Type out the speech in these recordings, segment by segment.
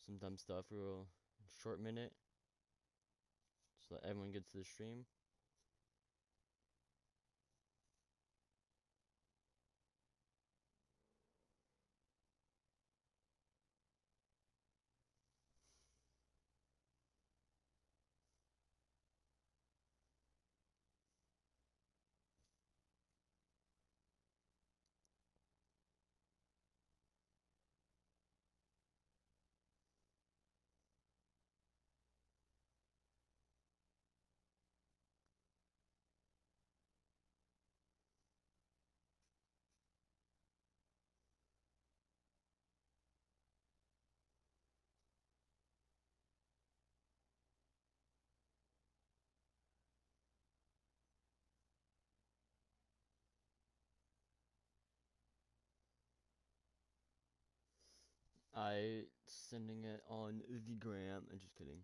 some dumb stuff for a short minute, so that everyone gets to the stream. I sending it on the gram. I'm just kidding.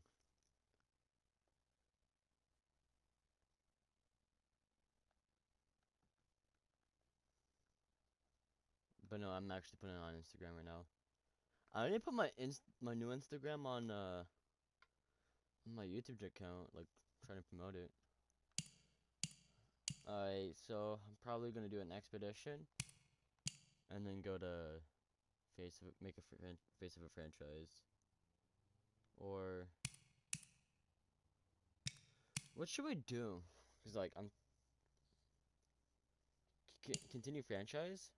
But no, I'm actually putting it on Instagram right now. I didn't put my new Instagram on my YouTube account, like trying to promote it. Alright, so I'm probably gonna do an expedition, and then go to make a face of a franchise, or what should we do? Cause like I'm continue franchise.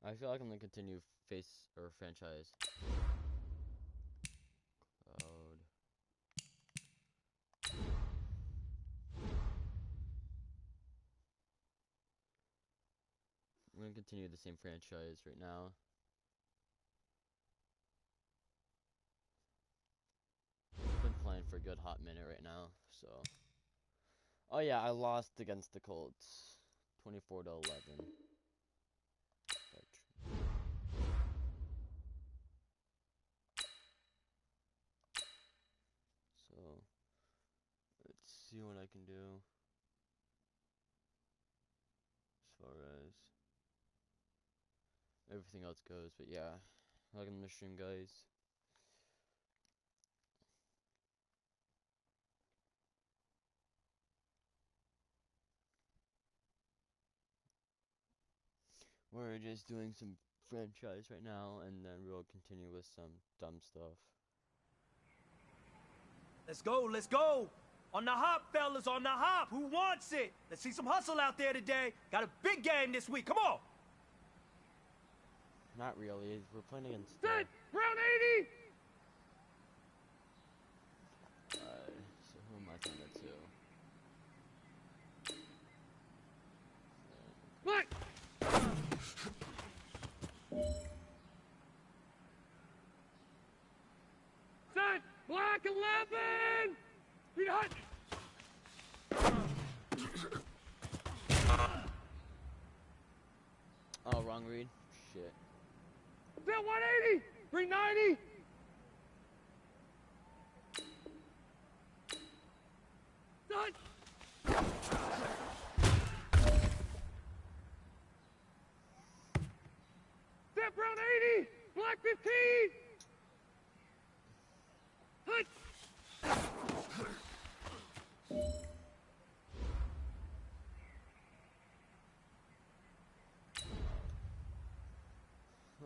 I feel like I'm gonna continue face or franchise. Cloud. I'm gonna continue the same franchise right now. Been playing for a good hot minute right now, so. Oh yeah, I lost against the Colts, 24-11. So let's see what I can do as far as everything else goes. But yeah, welcome to the stream, guys. We're just doing some franchise right now, and then we'll continue with some dumb stuff. Let's go, let's go! On the hop, fellas, on the hop! Who wants it? Let's see some hustle out there today. Got a big game this week, come on! Not really, we're playing against... Set! Round 80! So who am I throwing it to? Look! Set! Black 11! Be hot! Oh, wrong read. Shit. Set 180! 390! Set! Set brown 80! Black 15! Hut!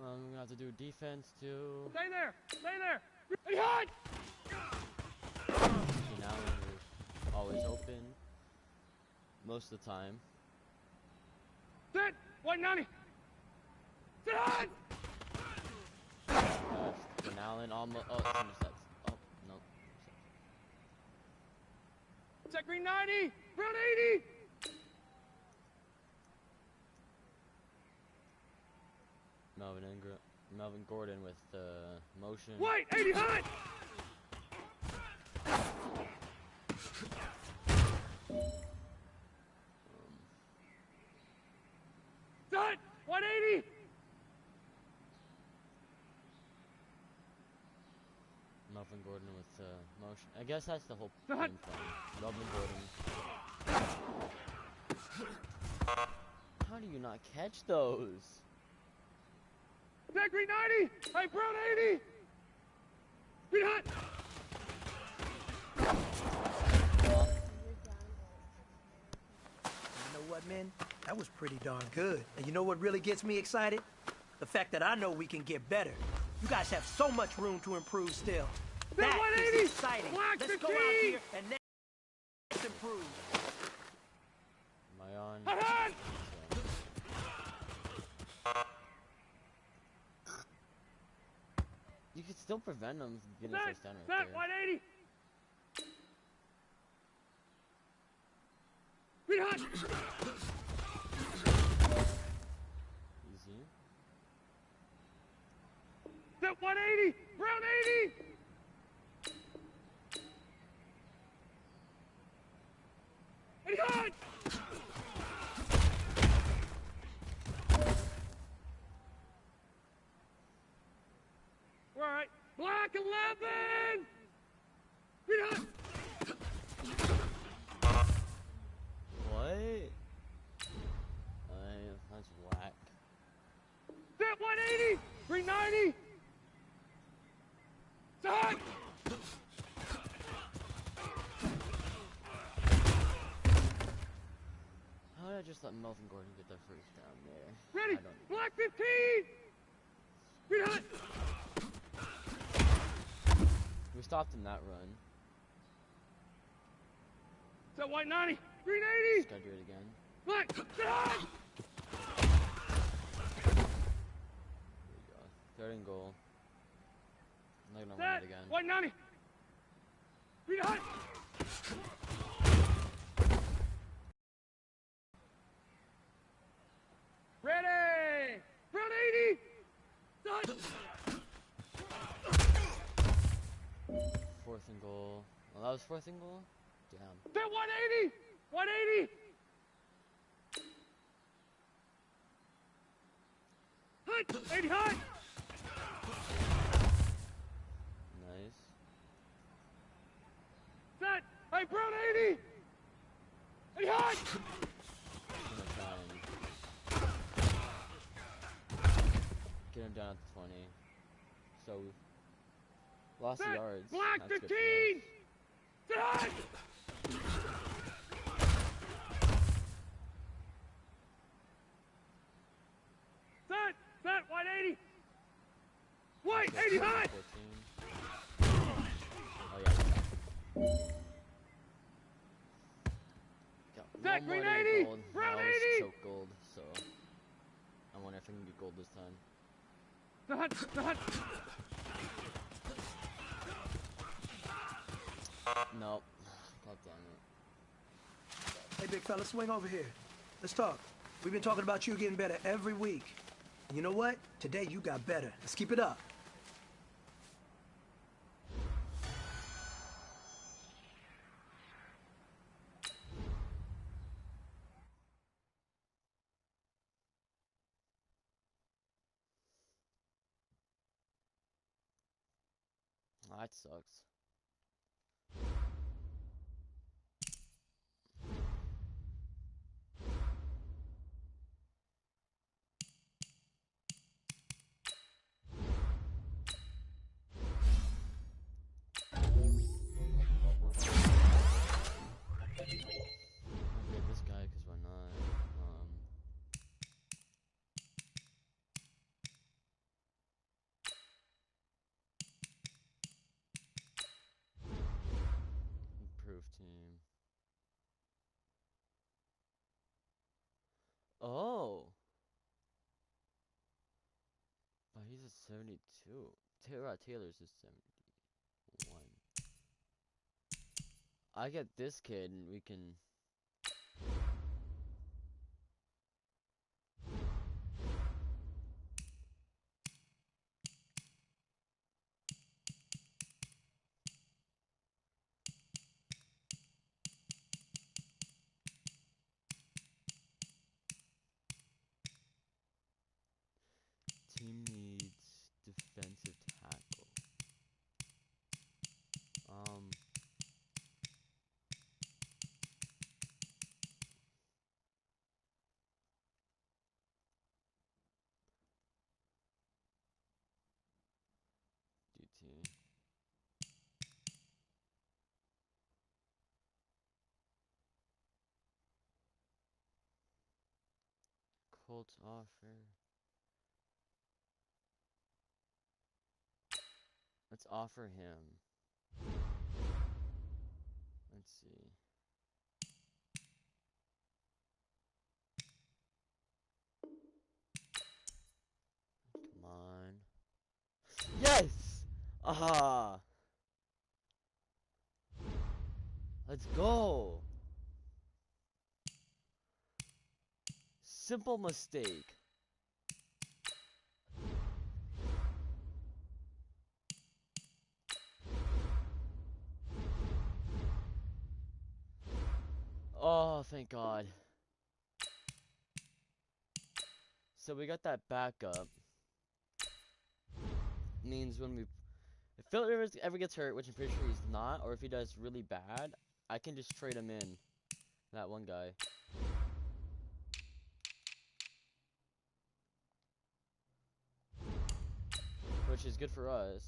I'm gonna have to do defense too. Stay there! Stay there! Hey, hut! See, now we're always open. Most of the time. Set! 190! Set hut! Van Allen almost. Oh, sets. Oh, no. Set green 90! Brown 80! Melvin Gordon with motion. White 80 hut! Set! 180! Melvin Gordon with motion. I guess that's the whole game plan. Melvin Gordon. you not catch those? That green 90! Hey, brown 80! Green hot! You know what, man? That was pretty darn good. And you know what really gets me excited? The fact that I know we can get better. You guys have so much room to improve still. That That 180! is exciting. Black Let's go 15! out here and let's improve. Am I on? Hot, hot! You could still prevent them from getting a Set, first down right set, there. 180! Green hot! Easy. Set 180! Brown 80! And hot! All right, black 11! Green hot! What? That's whack. Set 180! Green 90! Set! How did I just let Melvin Gordon get the first down there? Ready! I don't know. Black 15! Green hot! We stopped in that run. Set white 90! Green 80! Just gotta do it again. Black! Set hot! There we go. Third and goal. I'm not gonna run Set it again. white 90! Green hot! Ready! Brown 80! Set! Fourth and goal. Oh, that was fourth and goal? Damn. Set 180! 180! Hot! 80 hot! Nice. Set! Hey, Brown 80! 80 hot! I'm gonna try and get him down at the 20. So we lost the Set! yards. Black That's good for 15! us. Set hot! Set! Set! 180! White! 80 hot! 14. Oh yeah. Got Set, one more green to get 80, gold. brown That was 80. choke gold, so I wonder if I can get gold this time. Set hot! Set hot! Nope. God damn it. Hey, big fella, swing over here. Let's talk. We've been talking about you getting better every week. And you know what? Today you got better. Let's keep it up. That sucks. I'll get this guy because we're not. Improved team. Oh. But he's a 72. Taylor's is 71. I get this kid and we can. Team needs defensive tackle. default offer. Let's offer him. Let's see. Come on. Yes! Aha! Let's go! Simple mistake. Oh, thank God. So we got that backup. Means when we... If Philip Rivers ever gets hurt, which I'm pretty sure he's not, or if he does really bad, I can just trade him in. That one guy. Which is good for us.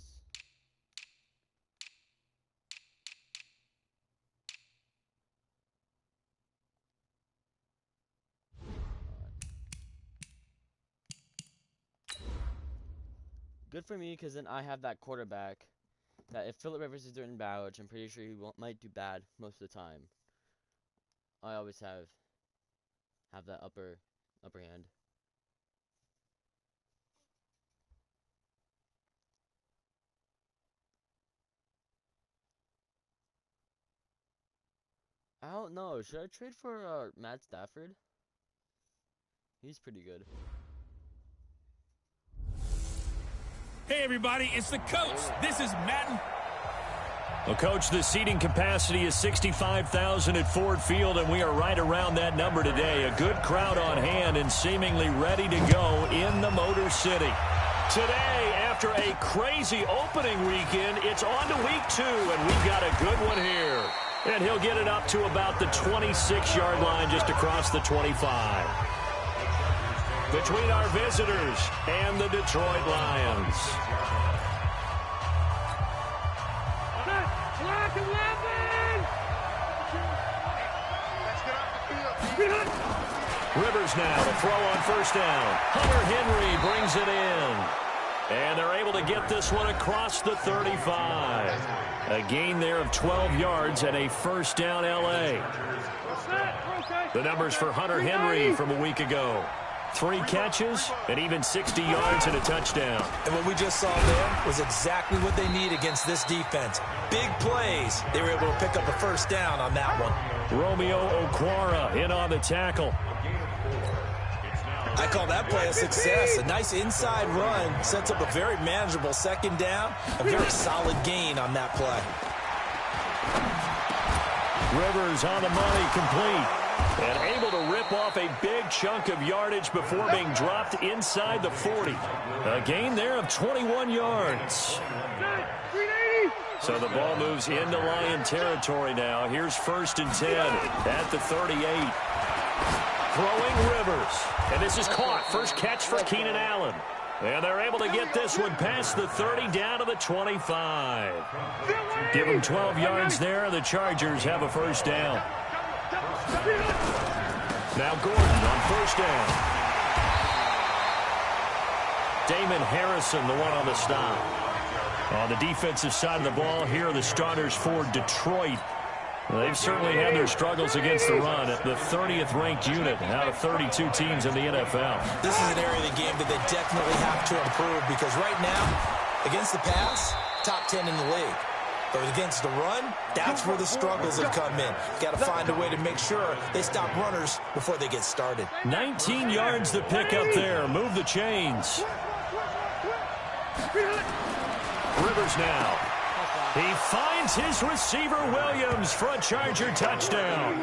Good for me, because then I have that quarterback that if Philip Rivers is doing bad, which I'm pretty sure he might do bad most of the time, I always have that upper hand. I don't know. Should I trade for Matt Stafford? He's pretty good. Hey, everybody, it's the coach. This is Madden. Well, Coach, the seating capacity is 65,000 at Ford Field, and we are right around that number today. A good crowd on hand and seemingly ready to go in the Motor City. Today, after a crazy opening weekend, it's on to week 2, and we've got a good one here. And he'll get it up to about the 26-yard line just across the 25. Between our visitors and the Detroit Lions. Black 11! Rivers now to throw on first down. Hunter Henry brings it in. And they're able to get this one across the 35. A gain there of 12 yards and a first down L.A. The numbers for Hunter Henry from a week ago. 3 catches and even 60 yards and a touchdown. And what we just saw there was exactly what they need against this defense. Big plays. They were able to pick up a first down on that one. Romeo Okwara in on the tackle. I call that play a success. A nice inside run sets up a very manageable second down. A very solid gain on that play. Rivers on the money, complete. And able to rip off a big chunk of yardage before being dropped inside the 40. A gain there of 21 yards. So the ball moves into Lion territory now. Here's 1st and 10 at the 38. Throwing Rivers. And this is caught. First catch for Keenan Allen. And they're able to get this one past the 30 down to the 25. Give them 12 yards there. The Chargers have a first down. Now Gordon on first down. Damon Harrison, the one on the stop. On the defensive side of the ball, here are the starters for Detroit. They've certainly had their struggles against the run at the 30th ranked unit out of 32 teams in the NFL. This is an area of the game that they definitely have to improve because right now, against the pass, top 10 in the league. But against the run, that's where the struggles have come in. Got to find a way to make sure they stop runners before they get started. 19 yards to pick up there. Move the chains. Rivers now. He finds his receiver Williams for a Charger touchdown.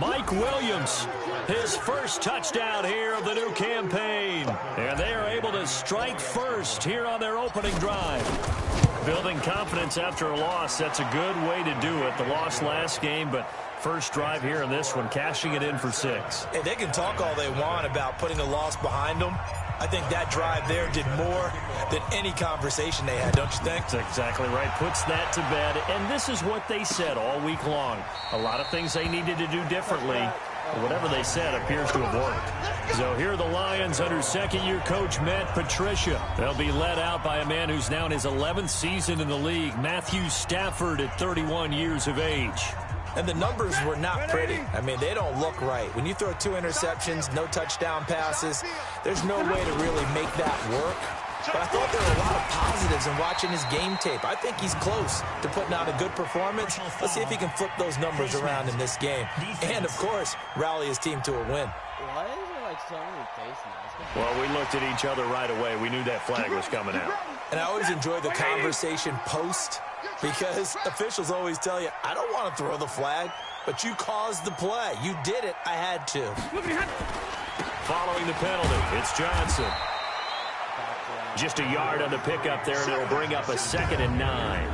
Mike Williams, his first touchdown here of the new campaign. And they are able to strike first here on their opening drive. Building confidence after a loss, that's a good way to do it. The loss last game, but first drive here in this one, cashing it in for 6. Hey, they can talk all they want about putting a loss behind them. I think that drive there did more than any conversation they had, don't you think? That's exactly right. Puts that to bed. And this is what they said all week long. A lot of things they needed to do differently. Whatever they said appears to have worked. So here are the Lions under second-year coach Matt Patricia. They'll be led out by a man who's now in his 11th season in the league, Matthew Stafford, at 31 years of age. And the numbers were not pretty. I mean, they don't look right. When you throw 2 interceptions, no touchdown passes, there's no way to really make that work. But I thought there were a lot of positives in watching his game tape. I think he's close to putting out a good performance. Let's see if he can flip those numbers around in this game. And, of course, rally his team to a win. Why is there like so many face masks? Well, we looked at each other right away. We knew that flag was coming out. And I always enjoy the conversation post, because officials always tell you, I don't want to throw the flag, but you caused the play. You did it. I had to. Following the penalty, it's Johnson. Just a yard on the pickup there, and it'll bring up a 2nd and 9.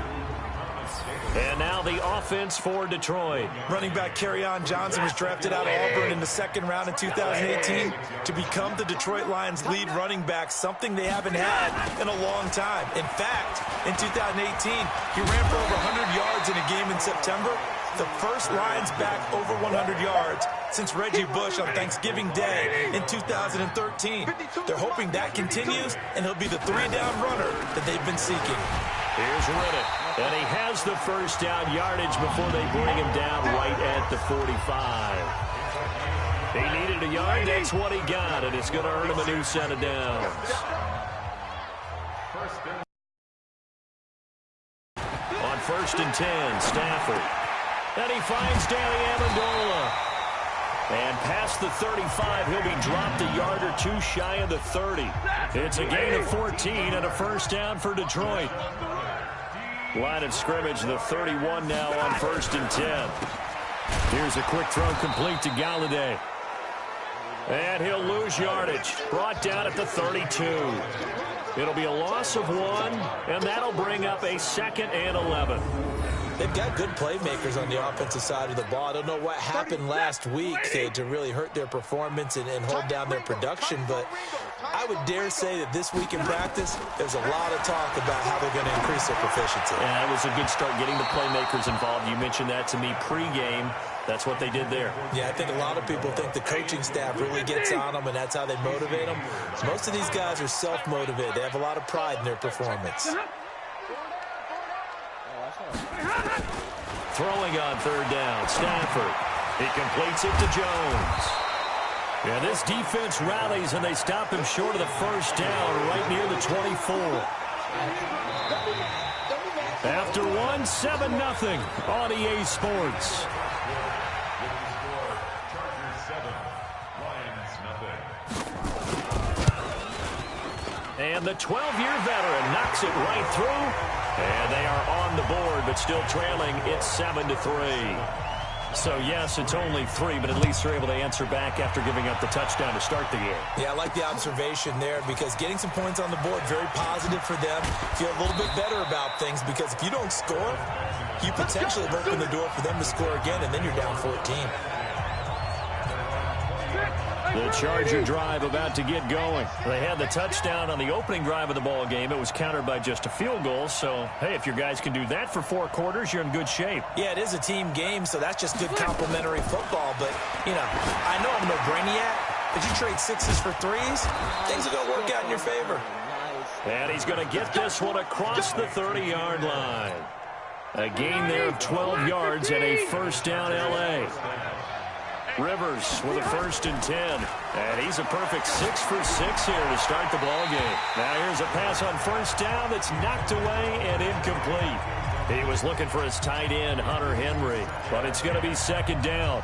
And now the offense for Detroit. Running back Kerryon Johnson was drafted out of Auburn in the 2nd round in 2018 to become the Detroit Lions' lead running back, something they haven't had in a long time. In fact, in 2018, he ran for over 100 yards in a game in September, the first Lions back over 100 yards since Reggie Bush on Thanksgiving Day in 2013. They're hoping that continues, and he'll be the 3-down runner that they've been seeking. Here's Riddick, and he has the first down yardage before they bring him down right at the 45. He needed a yard, that's what he got, and it's going to earn him a new set of downs. On 1st and 10, Stafford. And he finds Danny Amendola. And past the 35, he'll be dropped a yard or 2 shy of the 30. It's a gain of 14 and a first down for Detroit. Line of scrimmage, the 31 now on 1st and 10. Here's a quick throw complete to Galladay. And he'll lose yardage. Brought down at the 32. It'll be a loss of 1, and that'll bring up a 2nd and 11. They've got good playmakers on the offensive side of the ball. I don't know what happened last week to really hurt their performance and hold down their production, but I would dare say that this week in practice, there's a lot of talk about how they're going to increase their proficiency. Yeah, that was a good start getting the playmakers involved. You mentioned that to me pregame. That's what they did there. Yeah, I think a lot of people think the coaching staff really gets on them, and that's how they motivate them. Most of these guys are self-motivated. They have a lot of pride in their performance. Throwing on 3rd down, Stafford. He completes it to Jones. Yeah, this defense rallies, and they stop him short of the first down right near the 24. After 1, 7-0 on EA Sports. And the 12-year veteran knocks it right through. And they are on the board, but still trailing. It's 7-3. So, yes, it's only 3, but at least they're able to answer back after giving up the touchdown to start the game. Yeah, I like the observation there, because getting some points on the board, very positive for them. Feel a little bit better about things, because if you don't score, you potentially have opened the door for them to score again, and then you're down 14. The Charger drive about to get going. They had the touchdown on the opening drive of the ball game. It was countered by just a field goal. So, hey, if your guys can do that for 4 quarters, you're in good shape. Yeah, it is a team game, so that's just good complimentary football. But, you know, I know I'm no brainiac, but you trade 6s for 3s, things are going to work out in your favor. And he's going to get this one across the 30-yard line. A gain there of 12 yards and a first down L.A. Rivers with a 1st and 10. And he's a perfect 6 for 6 here to start the ball game. Now here's a pass on 1st down that's knocked away and incomplete. He was looking for his tight end, Hunter Henry, but it's going to be 2nd down.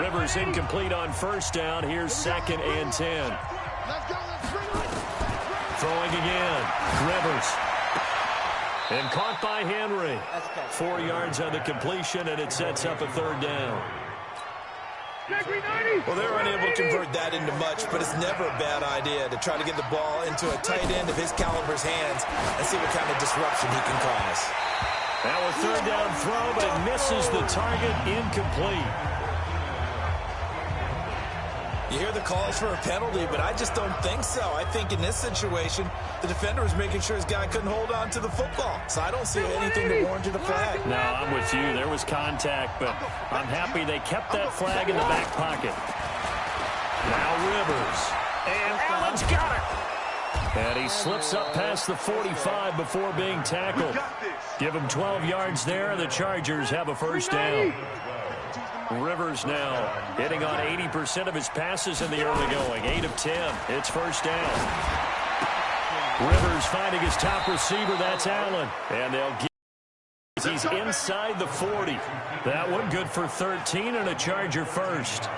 Rivers incomplete on 1st down. Here's 2nd and 10. Throwing again. Rivers. And caught by Henry. 4 yards on the completion, and it sets up a 3rd down. Well, they're unable to convert that into much, but it's never a bad idea to try to get the ball into a tight end of his caliber's hands and see what kind of disruption he can cause. That was 3rd down throw, but it misses the target, incomplete. You hear the calls for a penalty, but I just don't think so. I think in this situation, the defender was making sure his guy couldn't hold on to the football. So I don't see anything that warranted a flag. No, I'm with you. There was contact, but I'm happy they kept that flag in the back pocket. Now Rivers. And Allen's got it. And he slips up past the 45 before being tackled. Give him 12 yards there, and the Chargers have a first down. Rivers now hitting on 80% of his passes in the early going. 8 of 10. It's first down. Rivers finding his top receiver. That's Allen. And they'll get. He's inside the 40. That one good for 13 and a Charger first.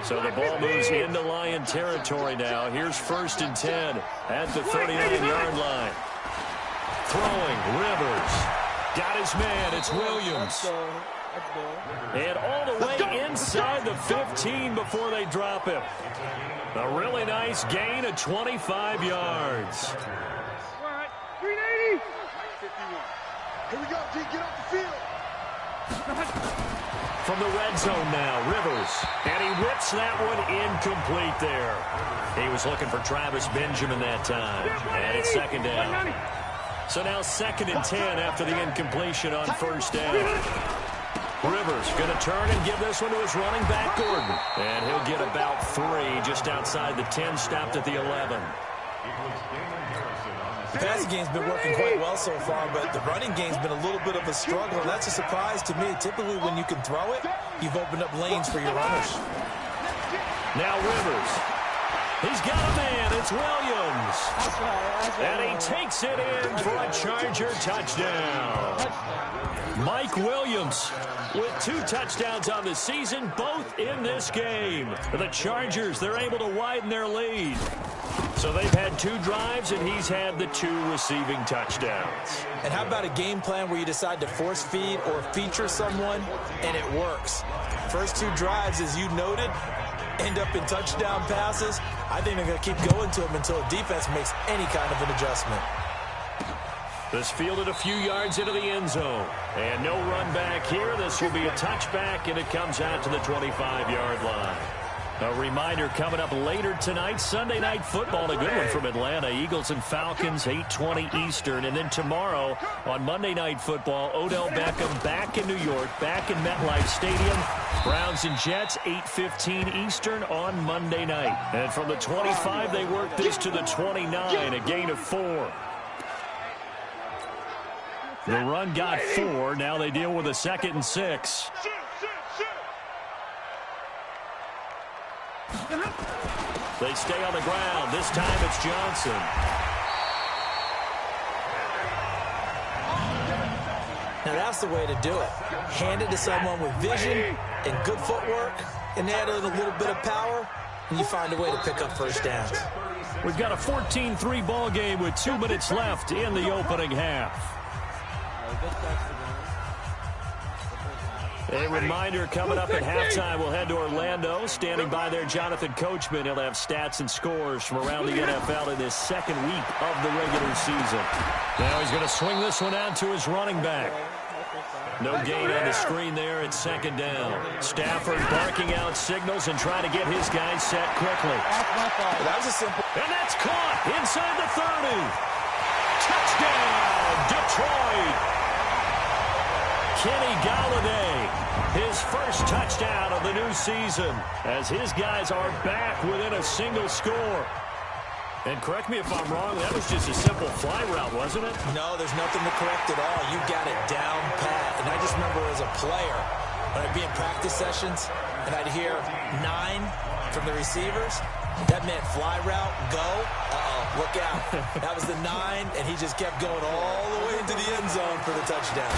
So the ball moves into Lion territory now. Here's first and 10 at the 39-yard line. Throwing, Rivers. Got his man. It's Williams. And all the way inside the 15 before they drop him. A really nice gain of 25 yards. All right, 380. 51. Here we go, G. Get off the field. From the red zone now, Rivers. And he whips that one incomplete there. He was looking for Travis Benjamin that time. And it's second down. So now second and 10 after the incompletion on first down. Rivers going to turn and give this one to his running back, Gordon. And he'll get about 3 just outside the 10, stopped at the 11. The passing game's been working quite well so far, but the running game's been a little bit of a struggle. That's a surprise to me. Typically, when you can throw it, you've opened up lanes for your runners. Now Rivers. He's got a man. It's Williams. And he takes it in for a Charger touchdown. Mike Williams with 2 touchdowns on the season, both in this game. The Chargers, they're able to widen their lead. So they've had 2 drives, and he's had the 2 receiving touchdowns. And how about a game plan where you decide to force feed or feature someone, and it works? First 2 drives, as you noted, end up in touchdown passes. I think they're going to keep going to them until the defense makes any kind of an adjustment. This fielded a few yards into the end zone. And no run back here. This will be a touchback, and it comes out to the 25-yard line. A reminder coming up later tonight, Sunday Night Football, a good one from Atlanta. Eagles and Falcons, 8:20 Eastern. And then tomorrow on Monday Night Football, Odell Beckham back in New York, back in MetLife Stadium. Browns and Jets, 8:15 Eastern on Monday night. And from the 25, they work this to the 29, a gain of 4. The run got 4. Now they deal with a 2nd and 6. They stay on the ground. This time it's Johnson. Now that's the way to do it. Hand it to someone with vision and good footwork, and add in a little bit of power, and you find a way to pick up first downs. We've got a 14-3 ball game with 2 minutes left in the opening half. A reminder coming up at halftime. We'll head to Orlando. Standing by there, Jonathan Coachman. He'll have stats and scores from around the NFL in this second week of the regular season. Now he's going to swing this one out to his running back. No gain on the screen there. It's second down. Stafford barking out signals and trying to get his guys set quickly. That was a simple. And that's caught inside the 30. Touchdown, Detroit. Kenny Golladay, his first touchdown of the new season, as his guys are back within a single score. And correct me if I'm wrong, that was just a simple fly route, wasn't it? No, there's nothing to correct at all. You got it down pat. And I just remember as a player, when I'd be in practice sessions, and I'd hear 9 from the receivers, that meant fly route, go, look out. That was the 9, and he just kept going all the way into the end zone for the touchdown.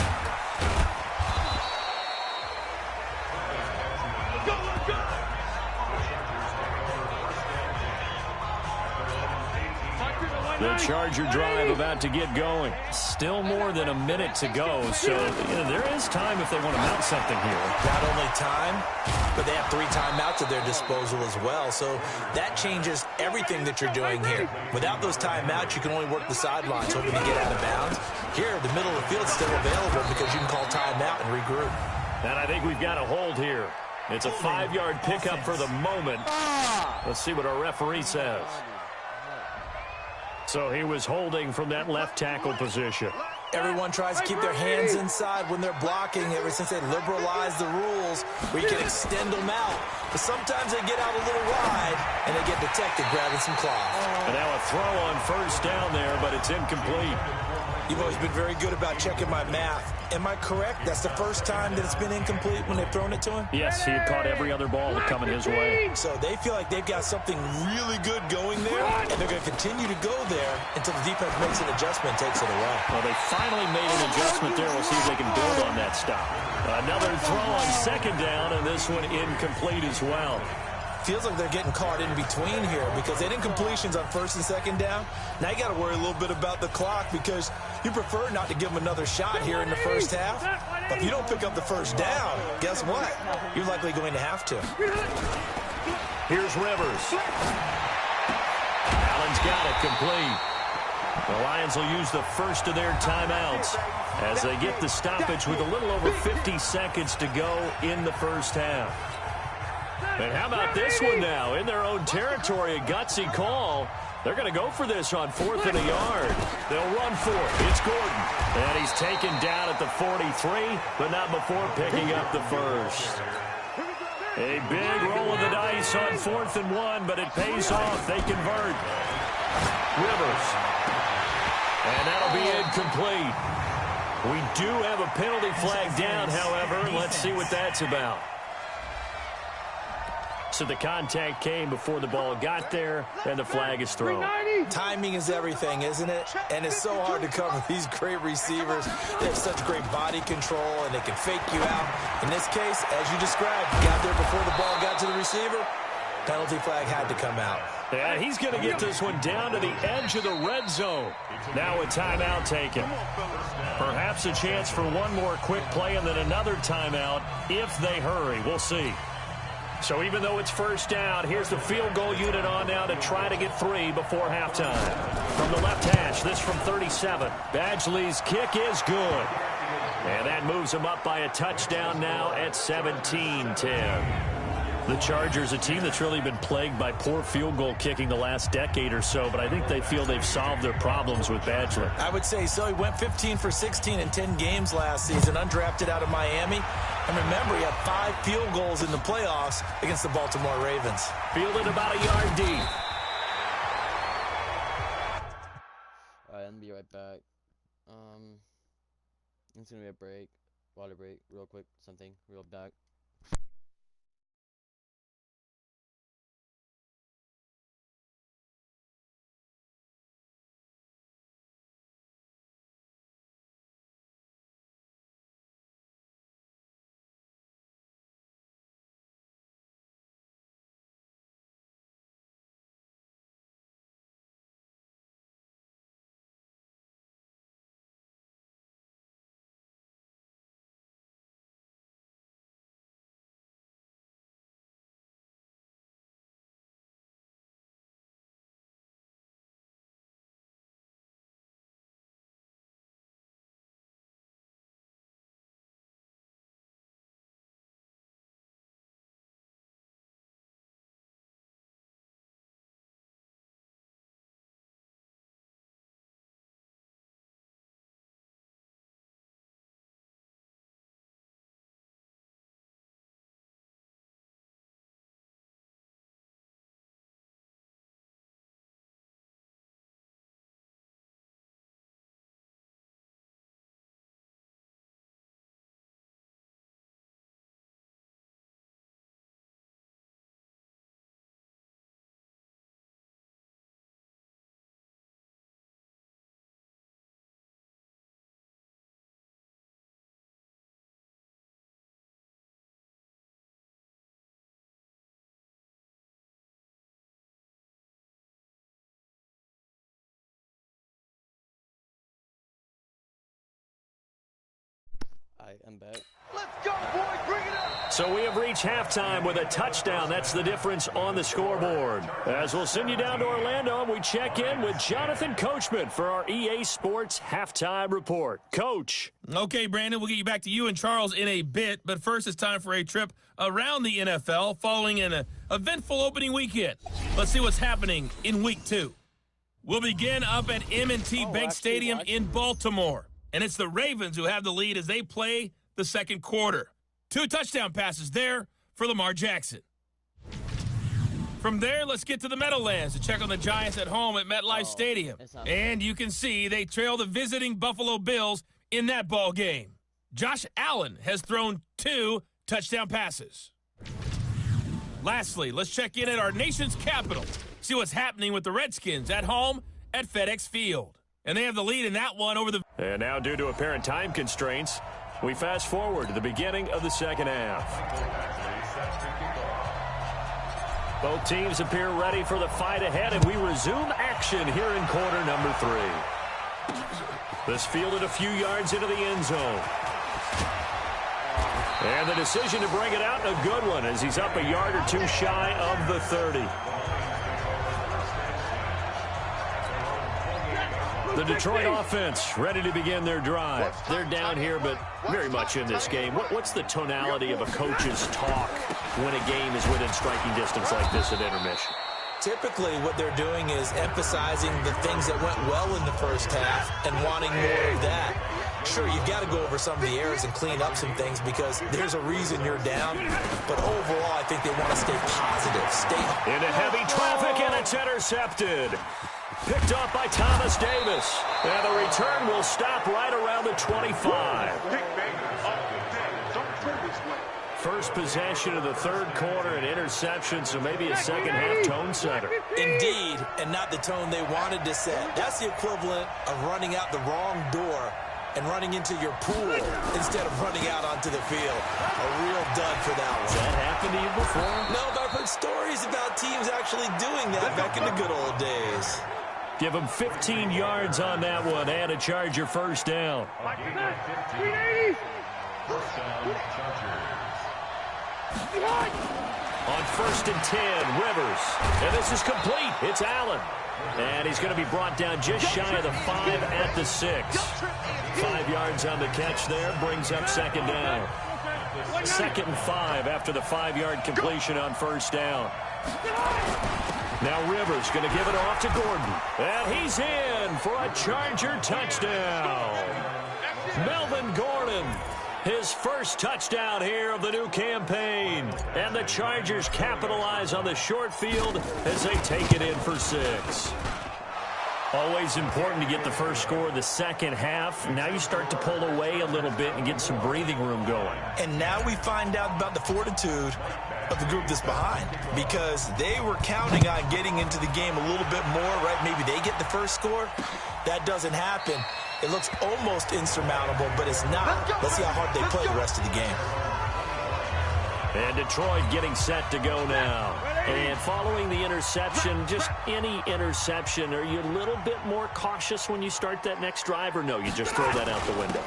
The Charger drive about to get going. Still more than a minute to go, so there is time if they want to mount something here. Not only time, but they have 3 timeouts at their disposal as well, so that changes everything that you're doing here. Without those timeouts, you can only work the sidelines, hoping to get out of bounds. Here, the middle of the field is still available because you can call timeout and regroup. And I think we've got a hold here. It's a 5-yard pickup for the moment. Let's see what our referee says. So he was holding from that left tackle position. Everyone tries to keep their hands inside when they're blocking ever since they liberalized the rules where you can extend them out. But sometimes they get out a little wide and they get detected grabbing some cloth. And now a throw on first down there, but it's incomplete. You've always been very good about checking my math. Am I correct? That's the first time that it's been incomplete when they've thrown it to him? Yes, he had caught every other ball coming his way. So they feel like they've got something really good going there, and they're going to continue to go there until the defense makes an adjustment and takes it away. Well, they finally made an adjustment there. We'll see if they can build on that stop. Another throw on second down, and this one incomplete as well. Feels like they're getting caught in between here because they didn't completions on first and second down. Now you got to worry a little bit about the clock because you prefer not to give them another shot here in the first half. But if you don't pick up the first down, guess what? You're likely going to have to. Here's Rivers. Allen's got it complete. The Lions will use the first of their timeouts as they get the stoppage with a little over 50 seconds to go in the first half. And how about this one now? In their own territory, a gutsy call. They're going to go for this on 4th and a yard. They'll run for it. It's Gordon. And he's taken down at the 43, but not before picking up the first. A big roll of the dice on 4th and 1, but it pays off. They convert. Rivers. And that'll be incomplete. We do have a penalty flag down, however. Let's see what that's about. So the contact came before the ball got there, and the flag is thrown. Timing is everything, isn't it? And it's so hard to cover these great receivers. They have such great body control, and they can fake you out. In this case, as you described, got there before the ball got to the receiver. Penalty flag had to come out. Yeah, he's going to get this one down to the edge of the red zone. Now a timeout taken. Perhaps a chance for one more quick play and then another timeout if they hurry. We'll see. So even though it's first down, here's the field goal unit on now to try to get 3 before halftime. From the left hash, this from 37. Badgley's kick is good. And that moves them up by a touchdown now at 17-10. The Chargers, a team that's really been plagued by poor field goal kicking the last decade or so, but I think they feel they've solved their problems with Badgley. I would say so. He went 15 for 16 in 10 games last season, undrafted out of Miami. And remember, he had 5 field goals in the playoffs against the Baltimore Ravens. Fielded about a yard deep. All right, I'm going to be right back. It's going to be a break, water break, real quick, something, real back. I am back. Let's go, boys. Bring it up. So we have reached halftime with a touchdown. That's the difference on the scoreboard. As we'll send you down to Orlando, we check in with Jonathan Coachman for our EA Sports Halftime Report. Coach. Okay, Brandon, we'll get you back to you and Charles in a bit. But first, it's time for a trip around the NFL following an eventful opening weekend. Let's see what's happening in Week 2. We'll begin up at M&T Bank Stadium in Baltimore. And it's the Ravens who have the lead as they play the second quarter. 2 touchdown passes there for Lamar Jackson. From there, let's get to the Meadowlands to check on the Giants at home at MetLife Stadium. And you can see they trail the visiting Buffalo Bills in that ball game. Josh Allen has thrown 2 touchdown passes. Lastly, let's check in at our nation's capital. See what's happening with the Redskins at home at FedEx Field. And they have the lead in that one over the... And now, due to apparent time constraints, we fast forward to the beginning of the second half. Both teams appear ready for the fight ahead, and we resume action here in quarter number 3. This fielded a few yards into the end zone. And the decision to bring it out, a good one, as he's up a yard or 2 shy of the 30. The Detroit offense ready to begin their drive. They're down here, but very much in this game. What's the tonality of a coach's talk when a game is within striking distance like this at intermission? Typically, what they're doing is emphasizing the things that went well in the first half and wanting more of that. Sure, you've got to go over some of the errors and clean up some things because there's a reason you're down. But overall, I think they want to stay positive. Into heavy traffic, and it's intercepted. Picked off by Thomas Davis. And the return will stop right around the 25. First possession of the third quarter, an interception, so maybe a second-half tone setter. Indeed, and not the tone they wanted to set. That's the equivalent of running out the wrong door and running into your pool instead of running out onto the field. A real dud for that one. Has that happened to you before? No, but I've heard stories about teams actually doing that back in the good old days. Give them 15 yards on that one and a Charger first down. On 1st and 10, Rivers. And this is complete. It's Allen. And he's going to be brought down just shy of the 5 at the 6. 5 yards on the catch there, brings up second down. 2nd and 5 after the 5-yard completion on first down. Now Rivers going to give it off to Gordon. And he's in for a Charger touchdown. Melvin Gordon, his first touchdown here of the new campaign. And the Chargers capitalize on the short field as they take it in for 6. Always important to get the first score of the second half. Now you start to pull away a little bit and get some breathing room going. And now we find out about the fortitude of the group that's behind, because they were counting on getting into the game a little bit more, right? Maybe they get the first score. That doesn't happen. It looks almost insurmountable, but it's not. Let's see how hard they play the rest of the game. And Detroit getting set to go now. And following the interception, just any interception, are you a little bit more cautious when you start that next drive, or no, you just throw that out the window?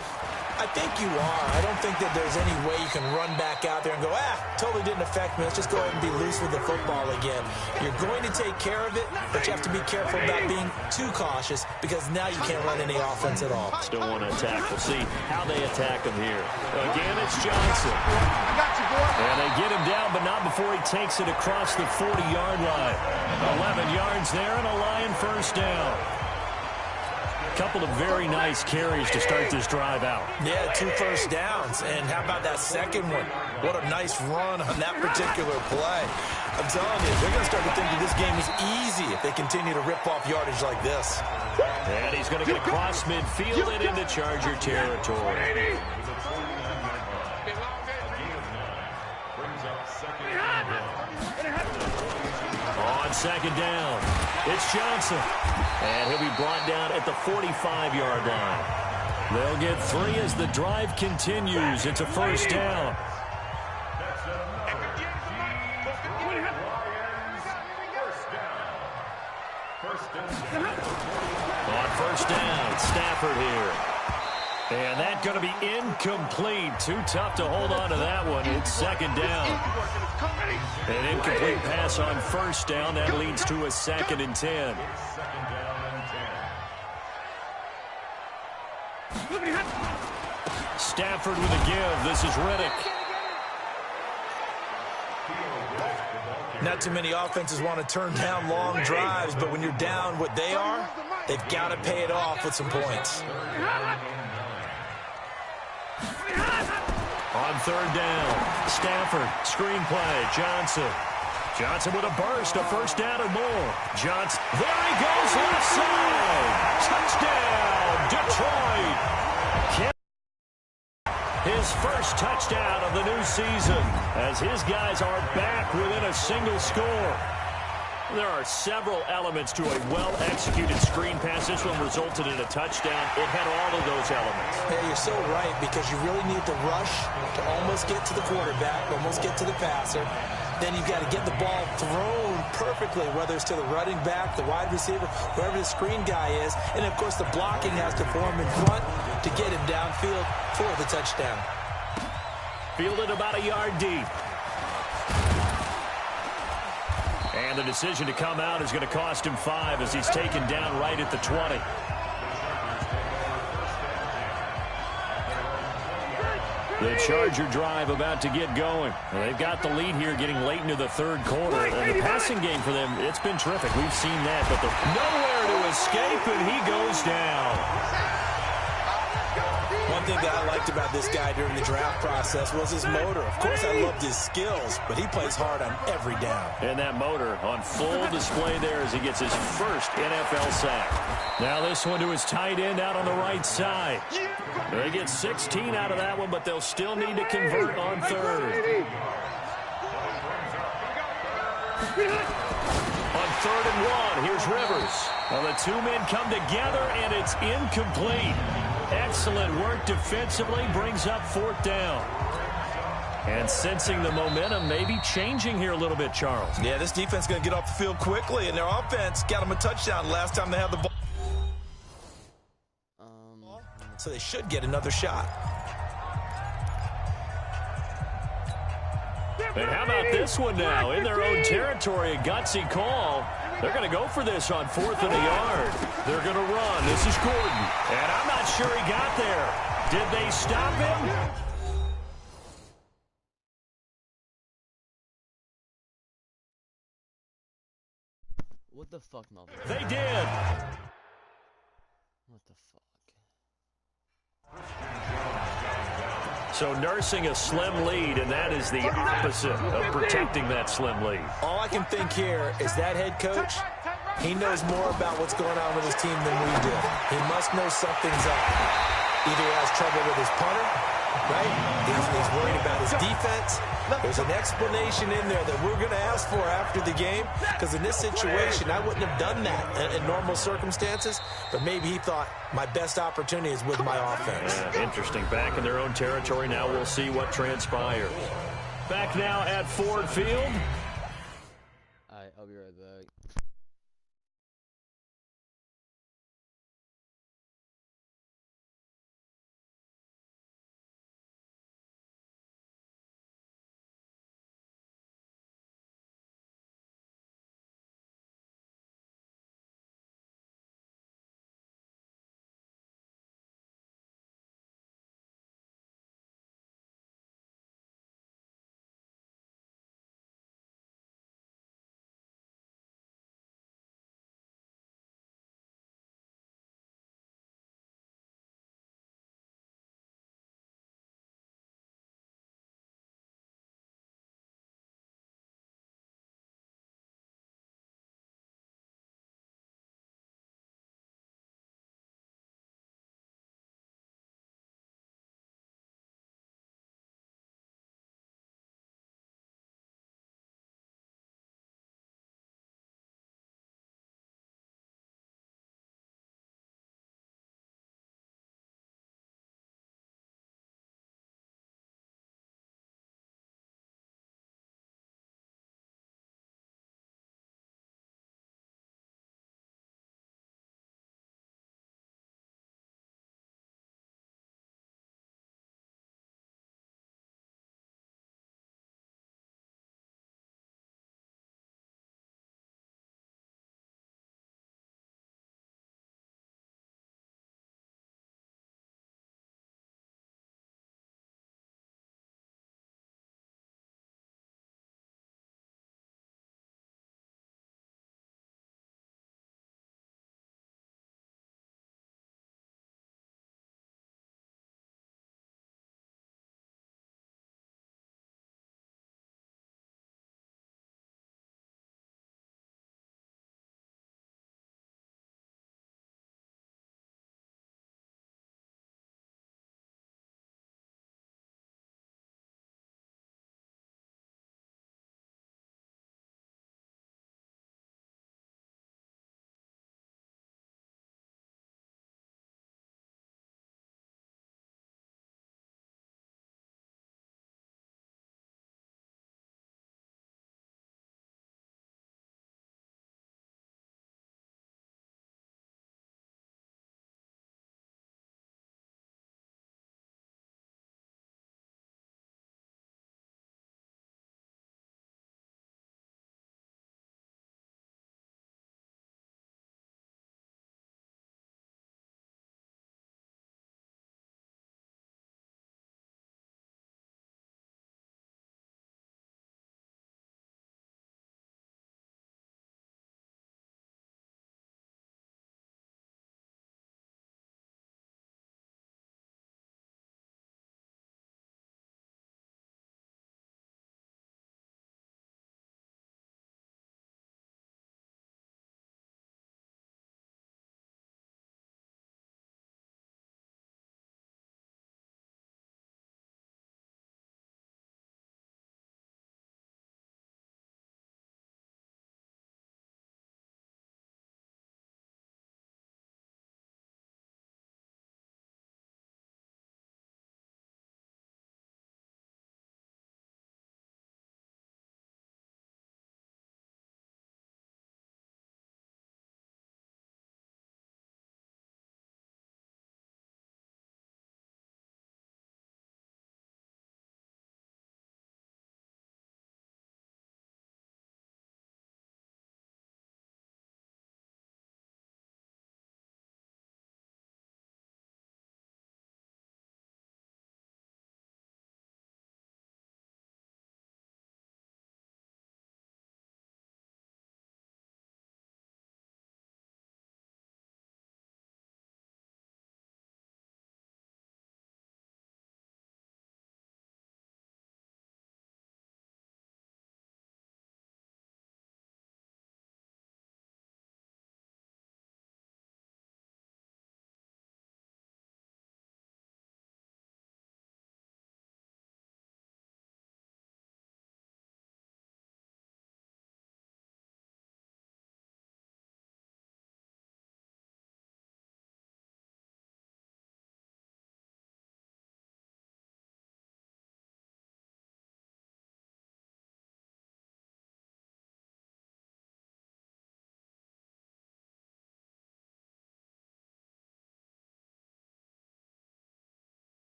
I think you are. I don't think that there's any way you can run back out there and go, totally didn't affect me. Let's just go ahead and be loose with the football again. You're going to take care of it, but you have to be careful about being too cautious because now you can't run any offense at all. Still want to attack. We'll see how they attack him here. Again, it's Johnson. I got you, boy. And they get him down, but not before he takes it across the 40-yard line. 11 yards there and a Lion first down. Couple of very nice carries to start this drive out. Yeah, 2 first downs. And how about that second one? What a nice run on that particular play. I'm telling you, they're going to start to think that this game is easy if they continue to rip off yardage like this. And he's going to get across midfield and into Charger territory. On second down, it's Johnson. And he'll be brought down at the 45-yard line. They'll get 3 as the drive continues. It's a first down. On first down, Stafford here. And that's going to be incomplete. Too tough to hold on to that one. It's second down. An incomplete pass on first down. That leads to a 2nd and 10. Stafford with a give. This is Riddick. Not too many offenses want to turn down long drives, but when you're down what they are, they've got to pay it off with some points. On third down, Stafford, screenplay, Johnson. Johnson with a burst, a first down and more. Johnson, there he goes, left side. Touchdown, Detroit. His first touchdown of the new season as his guys are back within a single score. There are several elements to a well-executed screen pass. This one resulted in a touchdown. It had all of those elements. Yeah, you're so right, because you really need to rush to almost get to the quarterback, almost get to the passer. Then you've got to get the ball thrown perfectly, whether it's to the running back, the wide receiver, wherever the screen guy is. And, of course, the blocking has to form in front to get him downfield for the touchdown. Fielded about a yard deep. And the decision to come out is going to cost him 5 as he's taken down right at the 20. The Charger drive about to get going. Well, they've got the lead here getting late into the third quarter. And the passing game for them, it's been terrific. We've seen that, but they're nowhere to escape, and he goes down. One thing that I liked about this guy during the draft process was his motor. Of course, I loved his skills, but he plays hard on every down. And that motor on full display there as he gets his first NFL sack. Now this one to his tight end out on the right side. They get 16 out of that one, but they'll still need to convert on third. On 3rd and 1, here's Rivers. Well, the two men come together, and it's incomplete. Excellent work defensively, brings up 4th down. And sensing the momentum maybe changing here a little bit, Charles. Yeah, this defense is going to get off the field quickly, and their offense got them a touchdown last time they had the ball. So they should get another shot. And how about this one now? In their own territory, a gutsy call. They're going to go for this on 4th and a yard. They're going to run. This is Gordon. And I'm not sure he got there. Did they stop him? What the fuck, Melvin? They did. What the fuck? So nursing a slim lead, and that is the opposite of protecting that slim lead. All I can think here is that head coach, he knows more about what's going on with his team than we do. He must know something's up. Either he has trouble with his punter, right? He's worried about his defense. There's an explanation in there that we're going to ask for after the game, because in this situation, I wouldn't have done that in normal circumstances, but maybe he thought my best opportunity is with my offense. Yeah, interesting. Back in their own territory. Now we'll see what transpires. Back now at Ford Field. I'll be right back.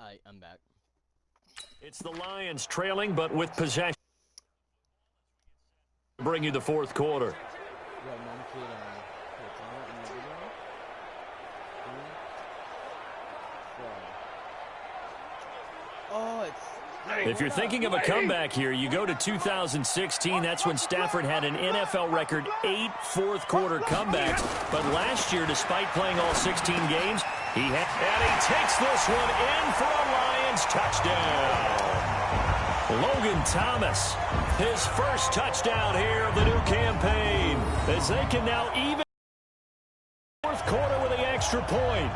I'm back. It's the Lions trailing, but with possession. Bring you the fourth quarter. If you're thinking of a comeback here, you go to 2016. That's when Stafford had an NFL record 8 fourth-quarter comebacks. But last year, despite playing all 16 games, he takes this one in for a Lions touchdown. Logan Thomas, his first touchdown here of the new campaign, as they can now even fourth quarter with the extra point.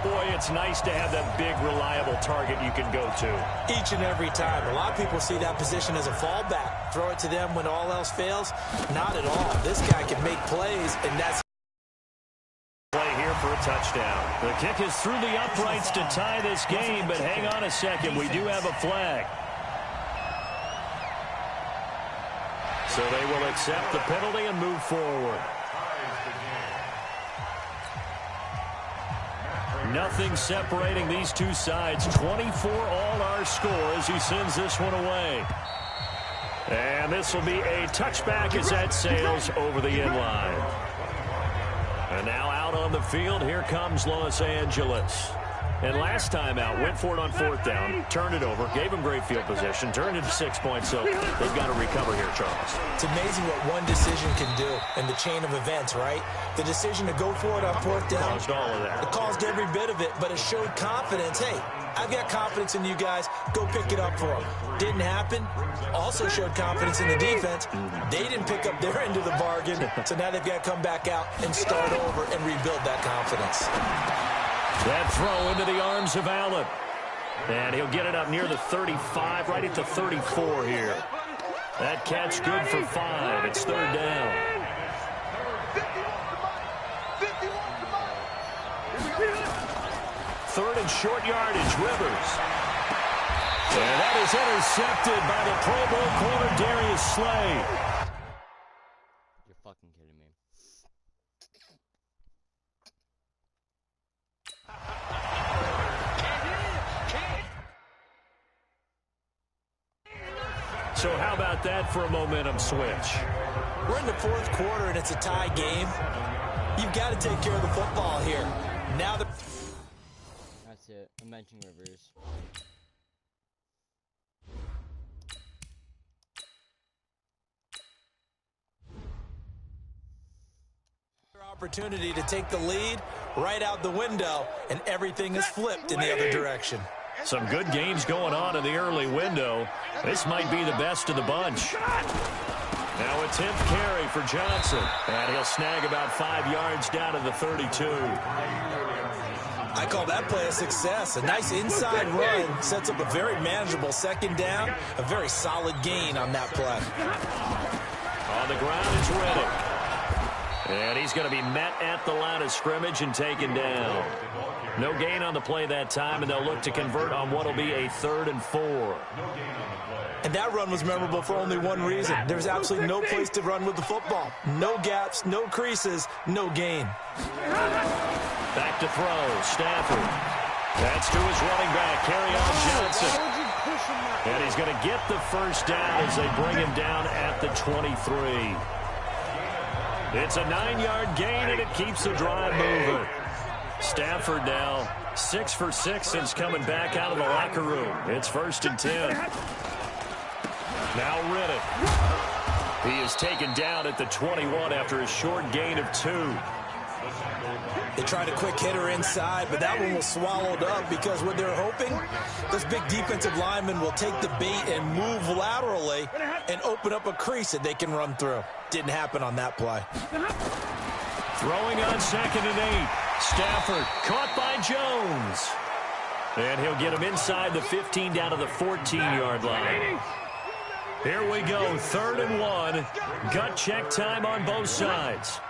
Boy, it's nice to have that big, reliable target you can go to. Each and every time. A lot of people see that position as a fallback. Throw it to them when all else fails. Not at all. This guy can make plays, and that's play here for a touchdown. The kick is through the uprights to tie this game, but hang on a second. We do have a flag. So they will accept the penalty and move forward. Nothing separating these two sides. 24 all our score as he sends this one away. And this will be a touchback as that sails over the end line. And now out on the field, here comes Los Angeles. And last time out, went for it on fourth down, turned it over, gave him great field position, turned it to 6 points, so they've got to recover here, Charles. It's amazing what one decision can do in the chain of events, right? The decision to go for it on fourth down. Caused all of that. It caused every bit of it, but it showed confidence. Hey, I've got confidence in you guys. Go pick it up for them. Didn't happen. Also showed confidence in the defense. They didn't pick up their end of the bargain, so now they've got to come back out and start over and rebuild that confidence. That throw into the arms of Allen. And he'll get it up near the 35, right at the 34 here. That catch good for 5. It's third down. Third and short yardage, Rivers. And that is intercepted by the Pro Bowl corner, Darius Slay. You're fucking kidding me. So how about that for a momentum switch? We're in the fourth quarter, and it's a tie game. You've got to take care of the football here. Now the... That's it. I'm mentioning Rivers. Opportunity to take the lead right out the window, and everything is flipped in the other direction. Some good games going on in the early window. This might be the best of the bunch. Now a 10th carry for Johnson. And he'll snag about 5 yards down to the 32. I call that play a success. A nice inside run sets up a very manageable second down. A very solid gain on that play. On the ground is Reddick. And he's going to be met at the line of scrimmage and taken down. No gain on the play that time, and they'll look to convert on what will be a 3rd and 4. And that run was memorable for only one reason. There's absolutely no place to run with the football. No gaps, no creases, no gain. Back to throw, Stafford. That's to his running back, Kerryon Johnson. And he's going to get the first down as they bring him down at the 23. It's a 9-yard gain, and it keeps the drive moving. Stafford now 6 for 6 since coming back out of the locker room. It's 1st and 10. Now Riddick. He is taken down at the 21 after a short gain of 2. They tried a quick hitter inside, but that one was swallowed up because what they're hoping, this big defensive lineman will take the bait and move laterally and open up a crease that they can run through. Didn't happen on that play. Throwing on 2nd and 8. Stafford caught by Jones. And he'll get him inside the 15 down to the 14-yard line. Here we go, 3rd and 1. Gut check time on both sides.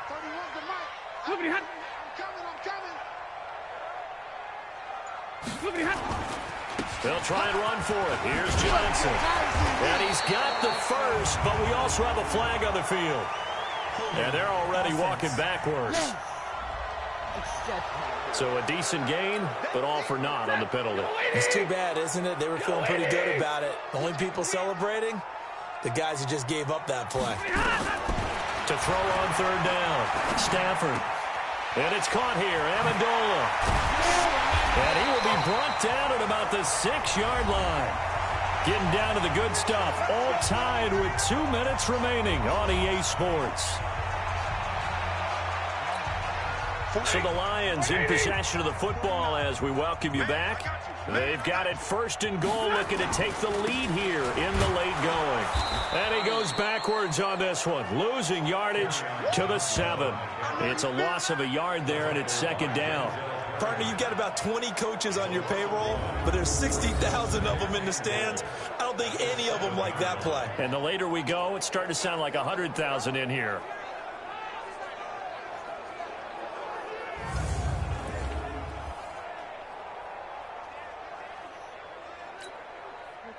They'll try and run for it. Here's Johnson. And he's got the first, but we also have a flag on the field. And they're already walking backwards. So a decent gain, but all for naught on the penalty. It's too bad, isn't it? They were feeling pretty good about it. The only people celebrating, the guys who just gave up that play. To throw on third down, Stafford. And it's caught here, Amendola. And he will be brought down at about the 6-yard line. Getting down to the good stuff, all tied with 2 minutes remaining on EA Sports. So the Lions in possession of the football as we welcome you back. They've got it first and goal, looking to take the lead here in the late going. And he goes backwards on this one, losing yardage to the 7. It's a loss of a yard there, and it's second down. Partner, you've got about 20 coaches on your payroll, but there's 60,000 of them in the stands. I don't think any of them like that play. And the later we go, it's starting to sound like 100,000 in here.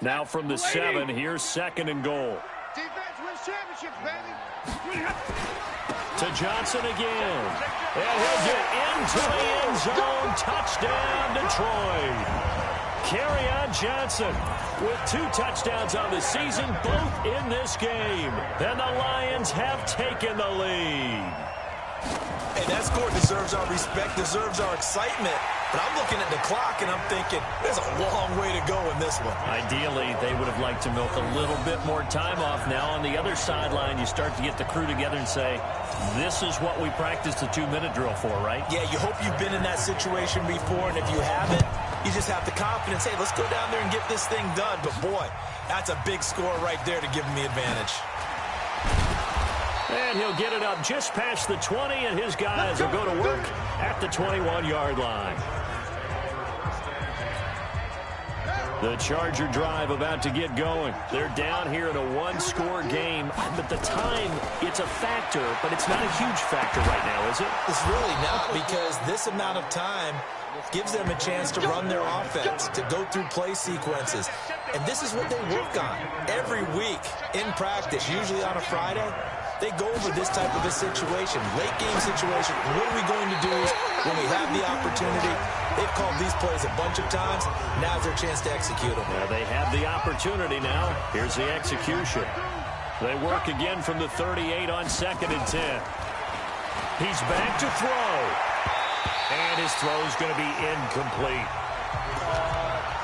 Now from the 7, here's second and goal. Defense wins championships, baby. To Johnson again. And he'll get into the end zone. Touchdown, Detroit. Kerryon Johnson with 2 touchdowns on the season, both in this game. And the Lions have taken the lead. Hey, that score deserves our respect, deserves our excitement. But I'm looking at the clock, and I'm thinking, there's a long way to go in this one. Ideally, they would have liked to milk a little bit more time off. Now, on the other sideline, you start to get the crew together and say, this is what we practiced the 2-minute drill for, right? Yeah, you hope you've been in that situation before, and if you haven't, you just have the confidence, hey, let's go down there and get this thing done. But, boy, that's a big score right there to give them the advantage. And he'll get it up just past the 20, and his guys will go to work at the 21-yard line. The Charger drive about to get going. They're down here in a 1-score game. But the time, it's a factor, but it's not a huge factor right now, is it? It's really not, because this amount of time gives them a chance to run their offense, to go through play sequences. And this is what they work on every week in practice, usually on a Friday. They go over this type of a situation, late game situation. What are we going to do when we have the opportunity? They've called these plays a bunch of times. Now's their chance to execute them. Yeah, they have the opportunity now. Here's the execution. They work again from the 38 on 2nd and 10. He's back to throw. And his throw's going to be incomplete.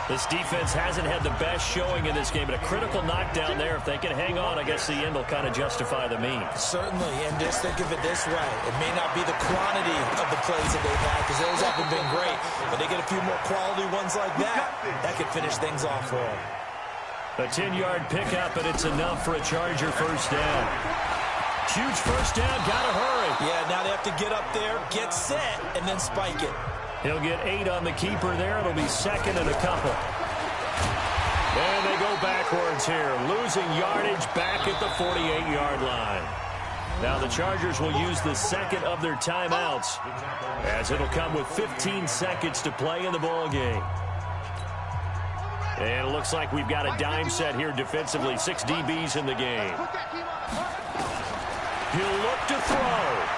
This defense hasn't had the best showing in this game, but a critical knockdown there. If they can hang on, I guess the end will kind of justify the means. Certainly, and just think of it this way. It may not be the quantity of the plays that they've had, because those haven't been great, but they get a few more quality ones like that. That could finish things off for them. A 10-yard pickup, and it's enough for a Charger first down. Huge first down, gotta hurry. Yeah, now they have to get up there, get set, and then spike it. He'll get 8 on the keeper there. It'll be second and a couple. And they go backwards here, losing yardage back at the 48-yard line. Now the Chargers will use the second of their timeouts, as it'll come with 15 seconds to play in the ball game. And it looks like we've got a dime set here defensively. 6 DBs in the game. He'll look to throw.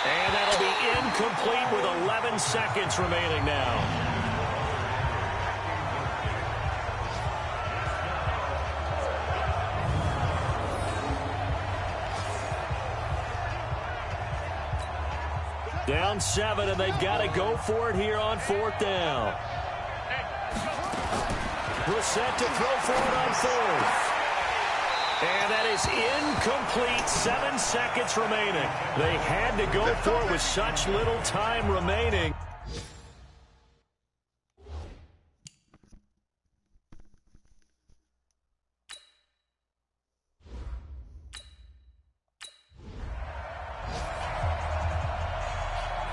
And that'll be incomplete with 11 seconds remaining now. Down 7, and they've got to go for it here on 4th down. We're set to throw for it on 4th. And that is incomplete. 7 seconds remaining. They had to go for it with such little time remaining.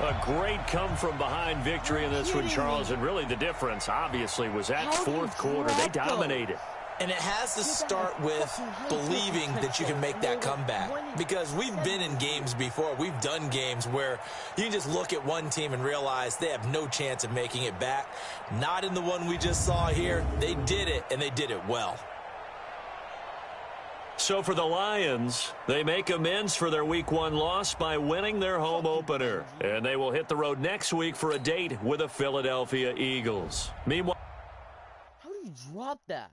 A great come-from-behind victory in this one, Charles. And really the difference, obviously, was that 4th quarter. They dominated. And it has to start with believing that you can make that comeback. Because we've been in games before. We've done games where you can just look at one team and realize they have no chance of making it back. Not in the one we just saw here. They did it, and they did it well. So for the Lions, they make amends for their Week 1 loss by winning their home opener. And they will hit the road next week for a date with the Philadelphia Eagles. Meanwhile, How do you drop that?